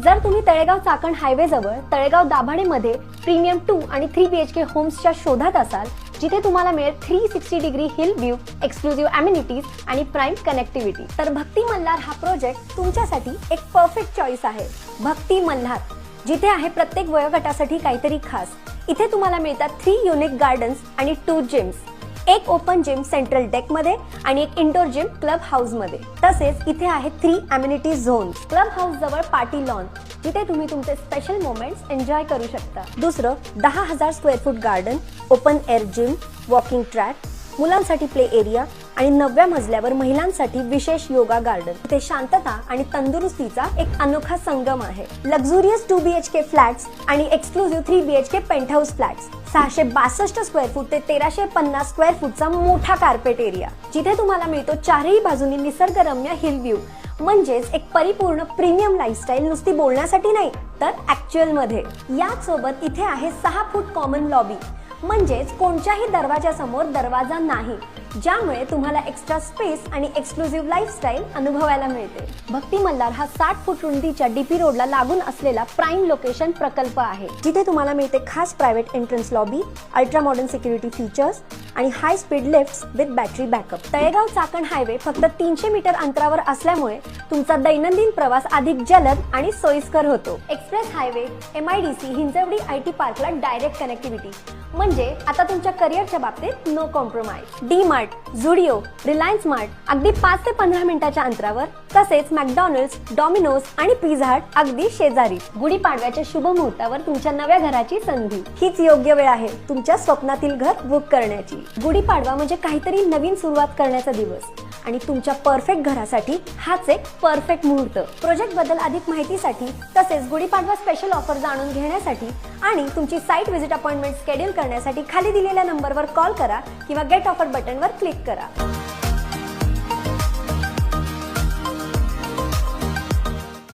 जर तुम्ही तळेगाव चाकण हायवे जवळ तळेगाव दाभाडेमध्ये प्रीमियम 2 आणि 3 BHK होम्सच्या शोधात असाल, जिथे तुम्हाला मिळेल 360 degree hill view, exclusive amenities आणि प्राइम कनेक्टिव्हिटी, तर भक्ती मल्हार हा प्रोजेक्ट तुमच्यासाठी एक परफेक्ट चॉईस आहे. भक्ती मल्हार, जिथे आहे प्रत्येक वयोगटासाठी काहीतरी खास. इथे तुम्हाला मिळतात 3 युनिक गार्डन्स आणि 2 जिम्स, एक ओपन जिम सेंट्रल डेक मध्ये आणि एक इंडोर जिम क्लब हाऊस मध्ये. तसेच इथे आहे 3 अम्युनिटी झोन. क्लब हाऊस जवळ पार्टी लॉन, जिथे तुम्ही तुमचे स्पेशल मोमेंट्स एन्जॉय करू शकता. दुसरं 10,000 square foot garden, open air gym, walking track, मुलांसाठी प्ले एरिया आणि 9व्या मजल्यावर महिलांसाठी विशेष योगा गार्डन. इथे शांतता आणि तंदुरुस्तीचा एक अनोखा संगम आहे. लक्झुरियस 2 BHK फ्लॅट्स आणि exclusive 3 BHK penthouse flats, 662 square foot ते 1350 स्क्वेअर फूटचा मोठा कार्पेट एरिया, जिथे तुम्हाला मिळतो चारही बाजूनी निसर्गरम्य हिल व्ह्यू. म्हणजेच एक परिपूर्ण प्रीमियम लाईफस्टाईल नुसती बोलण्यासाठी नाही, तर ऍक्च्युअल मध्ये. याच सोबत इथे आहे 6 फूट कॉमन लॉबी, म्हणजेच कोणत्याही दरवाजासमोर दरवाजा नाही, ज्यामुळे तुम्हाला एक्स्ट्रा स्पेस आणि एक्सक्लुझिव्ह लाईफस्टाईल अनुभवायला मिळते. भक्ती मल्हार हा 60 फूट रुंदीच्या DP रोडला लागून असलेला प्राइम लोकेशन प्रकल्प आहे, जिथे तुम्हाला मिळते खास private entrance lobby, ultra modern security features आणि high speed lifts with battery backup. Talegaon Chakan highway फक्त 300 मीटर अंतरावर असल्यामुळे तुमचा दैनंदिन प्रवास अधिक जलद आणि सोयीस्कर होतो. Express highway, MIDC, Hinjawadi IT पार्कला डायरेक्ट कनेक्टिव्हिटी, म्हणजे आता तुमच्या करिअरच्या बाबतीत no compromise. D Mart, Zudio, Reliance Mart अगदी 5 ते 15 मिनिटाच्या अंतरावर. तसेच मॅकडॉनल्ड्स, डॉमिनोज आणि पिझ्झा हट अगदी शेजारी. गुढीपाडव्याच्या शुभ मुहूर्तावर तुमच्या नव्या घराची संधी. हीच योग्य वेळ आहे तुमच्या स्वप्नातील घर बुक करण्याची. गुढीपाडवा म्हणजे काहीतरी नवीन सुरुवात करण्याचा दिवस आणि तुमच्या परफेक्ट घरासाठी हाच एक परफेक्ट मुहूर्त. प्रोजेक्ट बद्दल अधिक माहितीसाठी तसेच गुढीपाडवा स्पेशल ऑफर जाणून घेण्यासाठी आणि तुमची साईट व्हिजिट अपॉइंटमेंट शेड्यूल करण्यासाठी खाली दिलेल्या नंबरवर कॉल करा किंवा गेट ऑफर बटनवर क्लिक करा.